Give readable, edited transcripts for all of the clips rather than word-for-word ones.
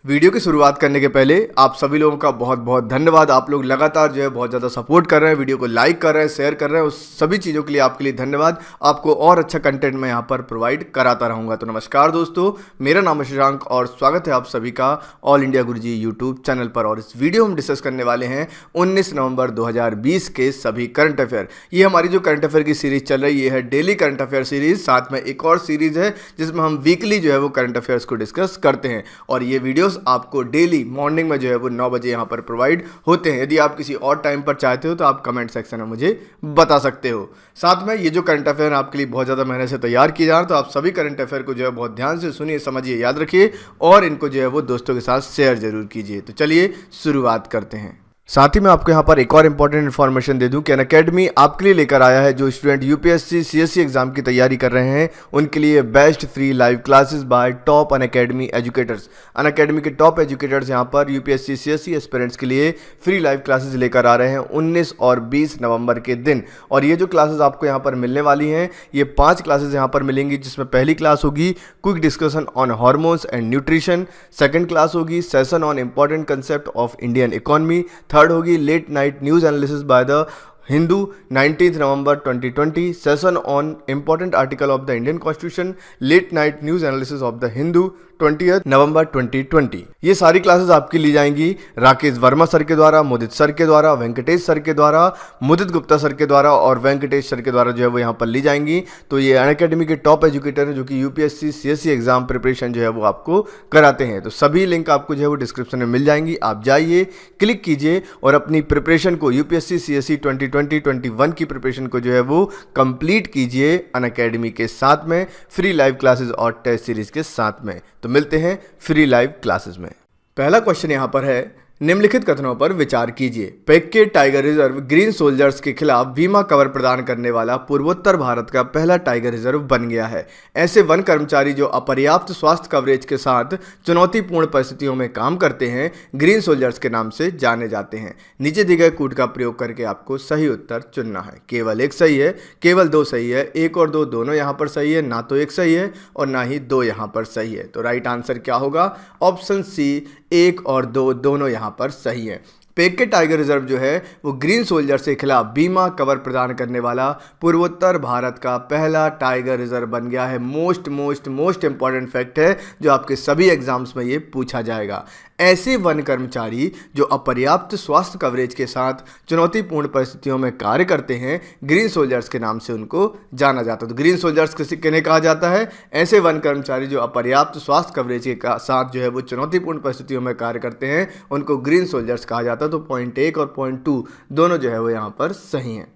Video की शुरुआत करने के पहले आप सभी लोगों का बहुत बहुत धन्यवाद। आप लोग लगातार जो है बहुत ज़्यादा सपोर्ट कर रहे हैं, वीडियो को लाइक कर रहे हैं, शेयर कर रहे हैं। उस सभी चीज़ों के लिए आपके लिए धन्यवाद। आपको और अच्छा कंटेंट मैं यहाँ पर प्रोवाइड कराता रहूँगा। तो नमस्कार दोस्तों, मेरा नाम है शशांक और स्वागत है आप सभी का ऑल इंडिया गुरुजी यूट्यूब चैनल पर। और इस वीडियो में डिस्कस करने वाले हैं 19 नवंबर 2020 के सभी करंट अफेयर। ये हमारी जो करंट अफेयर की सीरीज चल रही है डेली करंट अफेयर सीरीज, साथ में एक और सीरीज है जिसमें हम वीकली जो है वो करंट अफेयर्स को डिस्कस करते हैं। और ये वीडियोस आपको डेली मॉर्निंग में जो है वो 9 बजे यहाँ पर प्रोवाइड होते हैं। यदि आप किसी और टाइम पर चाहते हो तो आप कमेंट सेक्शन में मुझे बता सकते हो। साथ में ये जो करंट अफेयर आपके लिए बहुत ज़्यादा मेहनत से तैयार किए जा रहे हैं, तो आप सभी करंट अफेयर को जो है बहुत ध्यान से सुनिए, समझिए, याद रखिए और इनको जो है वो दोस्तों के साथ शेयर जरूर कीजिए। तो चलिए शुरुआत करते हैं। साथ ही मैं आपको यहाँ पर एक और इंपॉर्टेंट इन्फॉर्मेशन दे दूं कि अनअकैडमी आपके लिए लेकर आया है जो स्टूडेंट यूपीएससी सीएससी एग्जाम की तैयारी कर रहे हैं उनके लिए best free live classes bye top Unacademy educators. Unacademy के टॉप एजुकेटर्स यहाँ पर यूपीएससी सीएससी एस्पिरेंट्स के लिए फ्री लाइव क्लासेस लेकर आ रहे हैं 19 और 20 नवंबर के दिन। और ये जो क्लासेस आपको यहाँ पर मिलने वाली हैं, ये 5 क्लासेस यहाँ पर मिलेंगी, जिसमें पहली क्लास होगी quick discussion on hormones and nutrition, second class होगी session on important concept of Indian economy, third होगी late night news analysis by the Hindu 19 November 2020, session on important article of the Indian constitution, late night news analysis of the Hindu 20 November 2020। ये सारी classes आपकी ली जाएंगी Rakesh Verma sir के द्वारा, मुदित sir के द्वारा, Venkatesh sir के द्वारा, मुदित गुप्ता सर के द्वारा और वेंकटेश सर के द्वारा जो है वो यहाँ पर ली जाएंगी। तो ये अनअकैडमी के टॉप एजुकेटर हैं जो कि यूपीएससी सीएससी एग्जाम प्रिपरेशन जो है वो आपको कराते हैं। तो सभी लिंक आपको जो है वो डिस्क्रिप्शन में मिल जाएंगी। आप जाइए, क्लिक कीजिए और अपनी प्रिपरेशन को यूपीएससी सीएससी 2020-21 की प्रिपरेशन को जो है वो कंप्लीट कीजिए अनअकैडमी के साथ में, फ्री लाइव क्लासेस और टेस्ट सीरीज के साथ में। तो मिलते हैं फ्री लाइव क्लासेस में। पहला क्वेश्चन यहां पर है, निम्नलिखित कथनों पर विचार कीजिए। पेक्के टाइगर रिजर्व ग्रीन सोल्जर्स के खिलाफ बीमा कवर प्रदान करने वाला पूर्वोत्तर भारत का पहला टाइगर रिजर्व बन गया है। ऐसे वन कर्मचारी जो अपर्याप्त स्वास्थ्य कवरेज के साथ चुनौतीपूर्ण परिस्थितियों में काम करते हैं ग्रीन सोल्जर्स के नाम से जाने जाते हैं। नीचे दिए गए कूट का प्रयोग करके आपको सही उत्तर चुनना है। केवल एक सही है, केवल दो सही है, एक और दो दोनों यहाँ पर सही है, ना तो एक सही है और ना ही दो यहाँ पर सही है। तो राइट आंसर क्या होगा? ऑप्शन सी, एक और दो दोनों यहाँ पर सही है। पेक्के टाइगर रिजर्व जो है वो ग्रीन सोल्जर्स के खिलाफ बीमा कवर प्रदान करने वाला पूर्वोत्तर भारत का पहला टाइगर रिजर्व बन गया है। मोस्ट इंपॉर्टेंट फैक्ट है जो आपके सभी एग्जाम्स में ये पूछा जाएगा। ऐसे वन कर्मचारी जो अपर्याप्त स्वास्थ्य कवरेज के साथ चुनौतीपूर्ण परिस्थितियों में कार्य करते हैं ग्रीन सोल्जर्स के नाम से उनको जाना जाता है। तो ग्रीन सोल्जर्स किन्हें कहा जाता है? ऐसे वन कर्मचारी जो अपर्याप्त स्वास्थ्य कवरेज के साथ जो है वो चुनौतीपूर्ण परिस्थितियों में कार्य करते हैं उनको ग्रीन सोल्जर्स कहा जाता है। तो पॉइंट 1 और पॉइंट 2 दोनों जो है वो यहाँ पर सही हैं।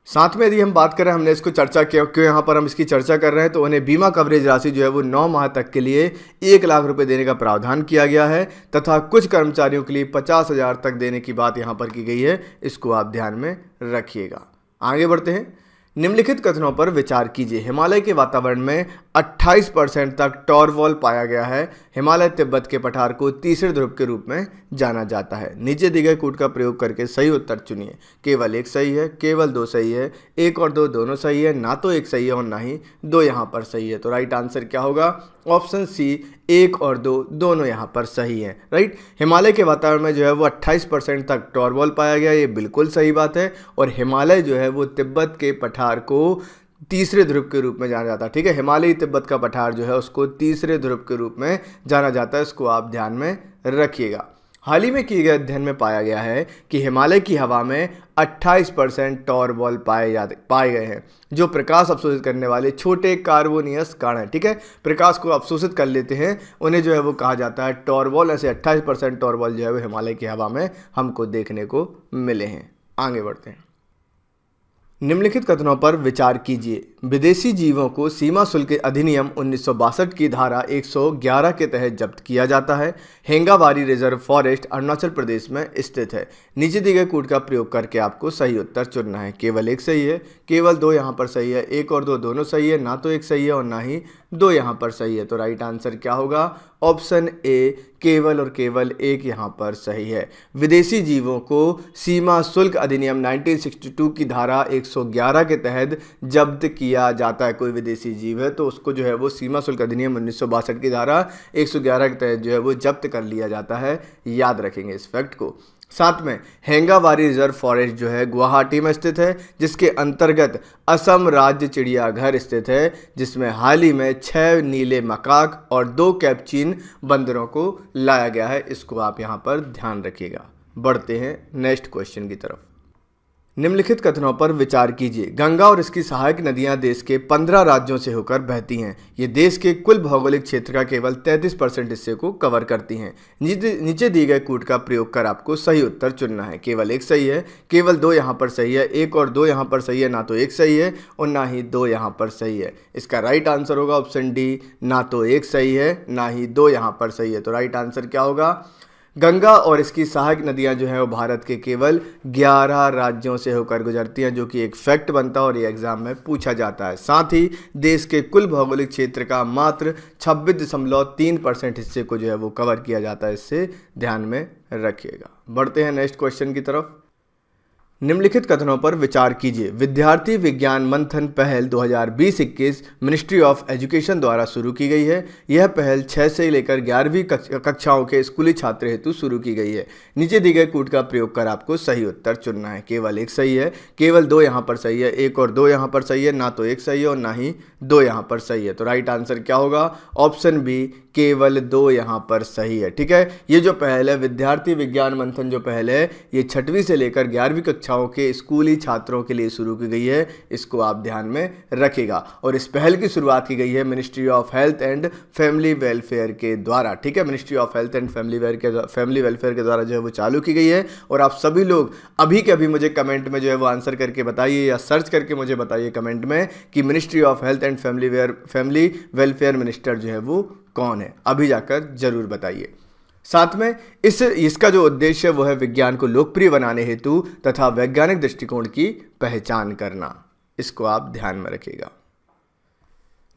साथ में यदि हम बात करें, हमने इसको चर्चा किया, क्यों यहाँ पर हम इसकी चर्चा कर रहे हैं, तो उन्हें बीमा कवरेज राशि जो है वो 9 माह तक के लिए 1 लाख रुपए देने का प्रावधान किया गया है तथा कुछ कर्मचारियों के लिए 50,000 तक देने की बात यहाँ पर की गई है। इसको आप ध्यान में रखिएगा। आगे बढ़ते हैं। निम्नलिखित कथनों पर विचार कीजिए। हिमालय के वातावरण में 28% तक टॉरवॉल पाया गया है। हिमालय तिब्बत के पठार को तीसरे ध्रुव के रूप में जाना जाता है। नीचे दिए गए कूट का प्रयोग करके सही उत्तर चुनिए। केवल एक सही है, केवल दो सही है, एक और दो दोनों सही है, ना तो एक सही है और ना ही दो यहाँ पर सही है। तो राइट आंसर क्या होगा? ऑप्शन सी, एक और दो दोनों यहाँ पर सही है। राइट, हिमालय के वातावरण में जो है वो 28% तक टॉरवॉल पाया गया, ये बिल्कुल सही बात है। और हिमालय जो है वो तिब्बत के पठार को तीसरे ध्रुव के रूप में जाना जाता है। ठीक है, हिमालयी तिब्बत का पठार जो है उसको तीसरे ध्रुव के रूप में जाना जाता है। इसको आप ध्यान में रखिएगा। हाल ही में किए गए अध्ययन में पाया गया है कि हिमालय की हवा में 28% टॉरवॉल पाए गए हैं जो प्रकाश अवशोषित करने वाले छोटे कार्बोनियस कण हैं। ठीक है, प्रकाश को अवशोषित कर लेते हैं, उन्हें जो है वो कहा जाता है टॉरवॉल। ऐसे 28% टॉरवॉल जो है वो हिमालय की हवा में हमको देखने को मिले हैं। आगे बढ़ते हैं। निम्नलिखित कथनों पर विचार कीजिए। विदेशी जीवों को सीमा शुल्क अधिनियम 1962 की धारा 111 के तहत जब्त किया जाता है। हेंगाबारी रिजर्व फॉरेस्ट अरुणाचल प्रदेश में स्थित है। नीचे दिए गए कूट का प्रयोग करके आपको सही उत्तर चुनना है। केवल एक सही है, केवल दो यहाँ पर सही है, एक और दो दोनों सही है, ना तो एक सही है और ना ही दो यहाँ पर सही है। तो राइट आंसर क्या होगा? ऑप्शन ए, केवल और केवल एक यहाँ पर सही है। विदेशी जीवों को सीमा शुल्क अधिनियम 1962 की धारा 111 के तहत जब्त किया लिया जाता है कोई विदेशी जीव है तो उसको जो है वो सीमा शुल्क अधिनियम 1962 की धारा 111 के तहत जो है वो जब्त कर लिया जाता है। याद रखेंगे इस फैक्ट को। साथ में हेंगाबारी रिजर्व फॉरेस्ट जो है गुवाहाटी में स्थित है, जिसके अंतर्गत असम राज्य चिड़ियाघर स्थित है, जिसमें हाल ही में 6 नीले मकाक और 2 कैप्चिन बंदरों को लाया गया है। इसको आप यहाँ पर ध्यान रखिएगा। बढ़ते हैं नेक्स्ट क्वेश्चन की तरफ। निम्नलिखित कथनों पर विचार कीजिए। गंगा और इसकी सहायक नदियां देश के 15 राज्यों से होकर बहती हैं। ये देश के कुल भौगोलिक क्षेत्र का केवल 33% हिस्से को कवर करती हैं। नीचे दिए गए कूट का प्रयोग कर आपको सही उत्तर चुनना है। केवल एक सही है, केवल 2 यहाँ पर सही है, 1 और 2 यहाँ पर सही है, ना तो 1 सही है और ना ही 2 यहाँ पर सही है। इसका राइट आंसर होगा ऑप्शन डी, ना तो 1 सही है ना ही 2 यहाँ पर सही है। तो राइट आंसर क्या होगा? गंगा और इसकी सहायक नदियां जो है वो भारत के केवल 11 राज्यों से होकर गुजरती हैं, जो कि एक फैक्ट बनता है और ये एग्जाम में पूछा जाता है। साथ ही देश के कुल भौगोलिक क्षेत्र का मात्र 26.3% हिस्से को जो है वो कवर किया जाता है। इससे ध्यान में रखिएगा। बढ़ते हैं नेक्स्ट क्वेश्चन की तरफ। निम्नलिखित कथनों पर विचार कीजिए। विद्यार्थी विज्ञान मंथन पहल 2020-21 मिनिस्ट्री ऑफ एजुकेशन द्वारा शुरू की गई है। यह पहल 6 से लेकर 11वीं कक्षाओं के स्कूली छात्र हेतु शुरू की गई है। नीचे दिए गए कूट का प्रयोग कर आपको सही उत्तर चुनना है। केवल 1 सही है, केवल 2 यहाँ पर सही है, 1 और 2 यहाँ पर सही है, ना तो 1 सही है और ना ही 2 यहाँ पर सही है। तो राइट आंसर क्या होगा? ऑप्शन बी, केवल 2 यहाँ पर सही है। ठीक है, ये जो पहल है विद्यार्थी विज्ञान मंथन जो पहल है ये 6वीं से लेकर 11वीं कक्षाओं के स्कूली छात्रों के लिए शुरू की गई है। इसको आप ध्यान में रखिएगा। और इस पहल की शुरुआत की गई है ministry of health and family welfare के द्वारा। ठीक है, ministry of health and family welfare के द्वारा जो है वो चालू की गई है। और आप सभी लोग अभी के अभी मुझे कमेंट में जो है वो आंसर करके बताइए या सर्च करके मुझे बताइए कमेंट में कि ministry of health and family welfare minister जो है वो कौन है। अभी जाकर जरूर बताइए। साथ में इसका जो उद्देश्य है वो है विज्ञान को लोकप्रिय बनाने हेतु तथा वैज्ञानिक दृष्टिकोण की पहचान करना। इसको आप ध्यान में रखिएगा।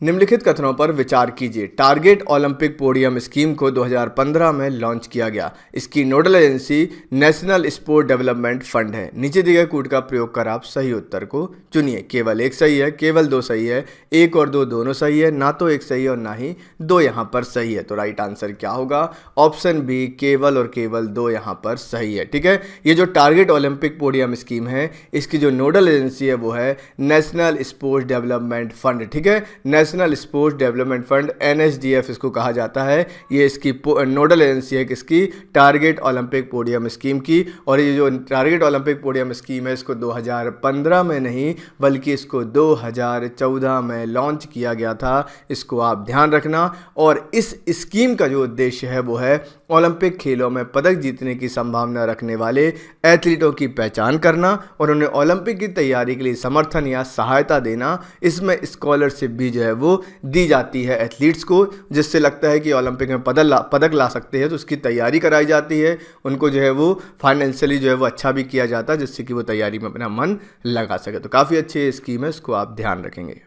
निम्नलिखित कथनों पर विचार कीजिए। टारगेट ओलंपिक पोडियम स्कीम को 2015 में लॉन्च किया गया। इसकी nodal agency national sport development fund है। नीचे दिए गए कूट का प्रयोग कर आप सही उत्तर को चुनिए। केवल 1 सही है, केवल 2 सही है, 1 और 2 दोनों सही है, ना तो 1 सही है और ना ही 2 यहाँ पर सही है। तो राइट आंसर क्या होगा? ऑप्शन बी, केवल और केवल 2 यहाँ पर सही है। ठीक है, ये जो टारगेट ओलंपिक पोडियम स्कीम है इसकी जो नोडल एजेंसी है वो है नेशनल स्पोर्ट्स डेवलपमेंट फंड। ठीक है, national sports development fund NSDF इसको कहा जाता है। ये इसकी नोडल एजेंसी है किसकी? टारगेट ओलंपिक पोडियम स्कीम की। और ये जो टारगेट ओलंपिक पोडियम स्कीम है इसको 2015 में नहीं बल्कि इसको 2014 में लॉन्च किया गया था। इसको आप ध्यान रखना। और इस स्कीम का जो उद्देश्य है वो है ओलंपिक खेलों में पदक जीतने की संभावना रखने वाले एथलीटों की पहचान करना और उन्हें ओलंपिक की तैयारी के लिए समर्थन या सहायता देना। इसमें स्कॉलरशिप भी जो है वो दी जाती है एथलीट्स को, जिससे लगता है कि ओलंपिक में पदक ला सकते हैं तो उसकी तैयारी कराई जाती है। उनको जो है वो फाइनेंशियली जो है वो अच्छा भी किया जाता है जिससे कि वो तैयारी में अपना मन लगा सके। तो काफ़ी अच्छी स्कीम है, इसको आप ध्यान रखेंगे।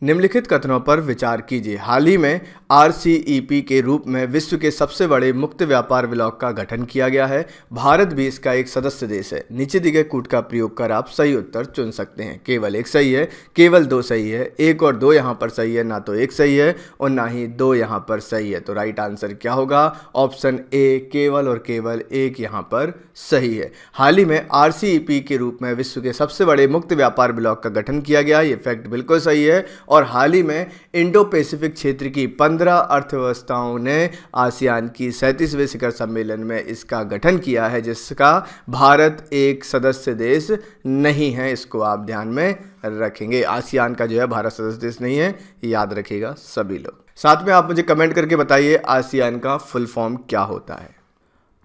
निम्नलिखित कथनों पर विचार कीजिए। हाल ही में RCEP के रूप में विश्व के सबसे बड़े मुक्त व्यापार ब्लॉक का गठन किया गया है। भारत भी इसका एक सदस्य देश है। नीचे दिए गए कूट का प्रयोग कर आप सही उत्तर चुन सकते हैं। केवल 1 सही है, केवल 2 सही है, 1 और 2 यहाँ पर सही है, ना तो 1 सही है और ना ही 2 यहाँ पर सही है। तो राइट आंसर क्या होगा? ऑप्शन ए, केवल और केवल 1 यहाँ पर सही है। हाल ही में RCEP के रूप में विश्व के सबसे बड़े मुक्त व्यापार ब्लॉक का गठन किया गया। ये फैक्ट बिल्कुल सही है। और हाल ही में इंडो पैसिफिक क्षेत्र की 15 अर्थव्यवस्थाओं ने आसियान की 37वें शिखर सम्मेलन में इसका गठन किया है, जिसका भारत एक सदस्य देश नहीं है। इसको आप ध्यान में रखेंगे। आसियान का जो है भारत सदस्य देश नहीं है, याद रखिएगा सभी लोग। साथ में आप मुझे कमेंट करके बताइए आसियान का फुल फॉर्म क्या होता है।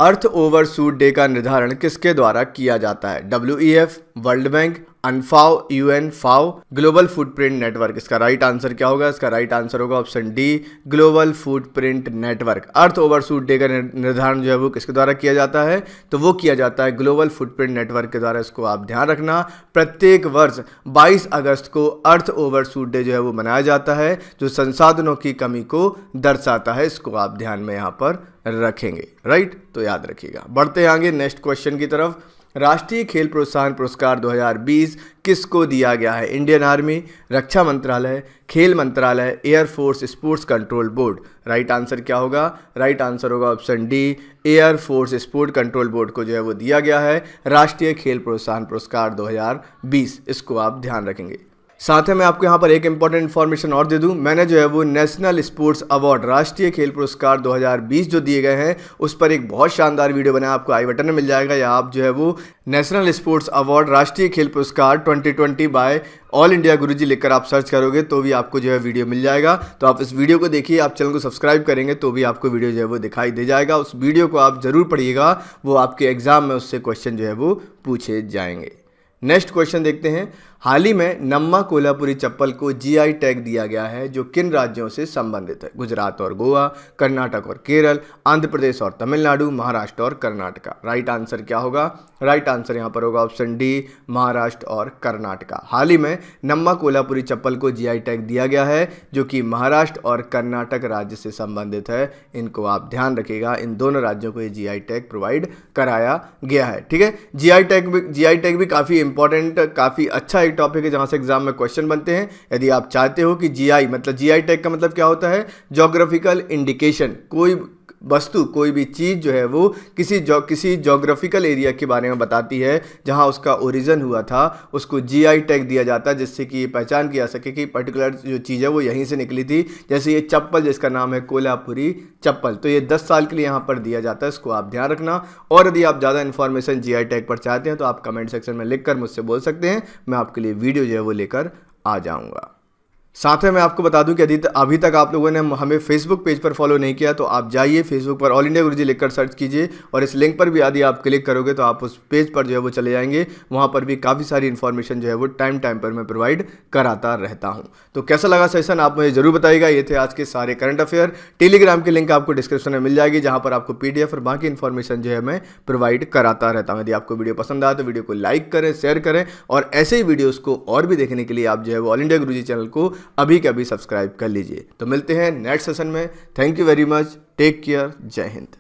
अर्थ ओवरशूट डे का निर्धारण किसके द्वारा किया जाता है? WEF, वर्ल्ड बैंक, अनफाओ, UN, FAO, global footprint network. इसका राइट आंसर क्या होगा? इसका राइट आंसर होगा option D, global footprint network. Earth overshoot day का निर्धारण जो है वो किसके द्वारा किया जाता है? तो वो किया जाता है ग्लोबल फुटप्रिंट नेटवर्क के द्वारा। इसको आप ध्यान रखना। प्रत्येक वर्ष 22 अगस्त को अर्थ ओवरशूट डे जो है वो मनाया जाता है, जो संसाधनों की कमी को दर्शाता है। इसको आप ध्यान में यहाँ पर रखेंगे। राइट, तो याद रखिएगा। बढ़ते हैं आगे नेक्स्ट क्वेश्चन की तरफ। राष्ट्रीय खेल प्रोत्साहन पुरस्कार 2020 किसको दिया गया है? इंडियन आर्मी, रक्षा मंत्रालय, खेल मंत्रालय, air force sports control board. Right answer क्या होगा? राइट आंसर होगा option D, air force sport control board को जो है वो दिया गया है राष्ट्रीय खेल प्रोत्साहन पुरस्कार 2020। इसको आप ध्यान रखेंगे। साथ ही मैं आपको यहाँ पर एक इंपॉर्टेंट इन्फॉर्मेशन और दे दूँ, मैंने जो है वो नेशनल स्पोर्ट्स अवार्ड राष्ट्रीय खेल पुरस्कार 2020 जो दिए गए हैं उस पर एक बहुत शानदार वीडियो बनाया, आपको आई बटन में मिल जाएगा, या आप जो है वो नेशनल स्पोर्ट्स अवार्ड राष्ट्रीय खेल पुरस्कार 2020 बाय ऑल इंडिया गुरुजी लिखकर आप सर्च करोगे तो भी आपको जो है वीडियो मिल जाएगा। तो आप इस वीडियो को देखिए, आप चैनल को सब्सक्राइब करेंगे तो भी आपको वीडियो जो है वो दिखाई दे जाएगा। उस वीडियो को आप जरूर पढ़िएगा, वो आपके एग्जाम में उससे क्वेश्चन जो है वो पूछे जाएंगे। नेक्स्ट क्वेश्चन देखते हैं। हाल ही में नम्मा कोल्हापुरी चप्पल को जीआई टैग दिया गया है जो किन राज्यों से संबंधित है? गुजरात और गोवा, कर्नाटक और केरल, आंध्र प्रदेश और तमिलनाडु, महाराष्ट्र और कर्नाटका। राइट आंसर क्या होगा? राइट आंसर यहाँ पर होगा ऑप्शन डी, महाराष्ट्र और कर्नाटका। हाल ही में नम्मा कोल्हापुरी चप्पल को जीआई टैग दिया गया है जो कि महाराष्ट्र और कर्नाटक राज्य से संबंधित है। इनको आप ध्यान रखिएगा, इन दोनों राज्यों को ये जीआई टैग प्रोवाइड कराया गया है। ठीक है, जीआई टैग भी काफ़ी इंपॉर्टेंट, काफ़ी अच्छा एक टॉपिक है जहां से एग्जाम में क्वेश्चन बनते हैं। यदि आप चाहते हो कि जीआई मतलब जीआई टैग का मतलब क्या होता है? ज्योग्राफिकल इंडिकेशन, कोई वस्तु कोई भी चीज़ जो है वो किसी ज्योग्राफिकल एरिया के बारे में बताती है जहां उसका ओरिजिन हुआ था, उसको जीआई टैग दिया जाता है जिससे कि ये पहचान किया सके कि पर्टिकुलर जो चीज़ है वो यहीं से निकली थी। जैसे ये चप्पल जिसका नाम है कोल्हापुरी चप्पल, तो ये 10 साल के लिए यहाँ पर दिया जाता है, इसको आप ध्यान रखना। और यदि आप ज़्यादा इन्फॉर्मेशन जीआई टैग पर चाहते हैं तो आप कमेंट सेक्शन में लिख कर मुझसे बोल सकते हैं, मैं आपके लिए वीडियो जो है वो लेकर आ जाऊँगा। साथ में मैं आपको बता दूं कि यदि अभी तक आप लोगों ने हमें फेसबुक पेज पर फॉलो नहीं किया तो आप जाइए फेसबुक पर ऑल इंडिया गुरुजी लिखकर सर्च कीजिए और इस लिंक पर भी यदि आप क्लिक करोगे तो आप उस पेज पर जो है वो चले जाएंगे। वहां पर भी काफ़ी सारी इन्फॉर्मेशन जो है वो टाइम पर मैं प्रोवाइड कराता रहता हूं। तो कैसा लगा सेशन आप मुझे जरूर बताइएगा। ये थे आज के सारे करंट अफेयर। टेलीग्राम की लिंक आपको डिस्क्रिप्शन में मिल जाएगी जहाँ पर आपको PDF और बाकी इन्फॉर्मेशन जो है मैं प्रोवाइड कराता रहता हूँ। यदि आपको वीडियो पसंद आए तो वीडियो को लाइक करें, शेयर करें और ऐसे ही वीडियोज़ को और भी देखने के लिए आप जो है वो ऑल इंडिया गुरुजी चैनल को अभी के अभी सब्सक्राइब कर लीजिए। तो मिलते हैं नेक्स्ट सेशन में। Thank you very much, take care, जय हिंद।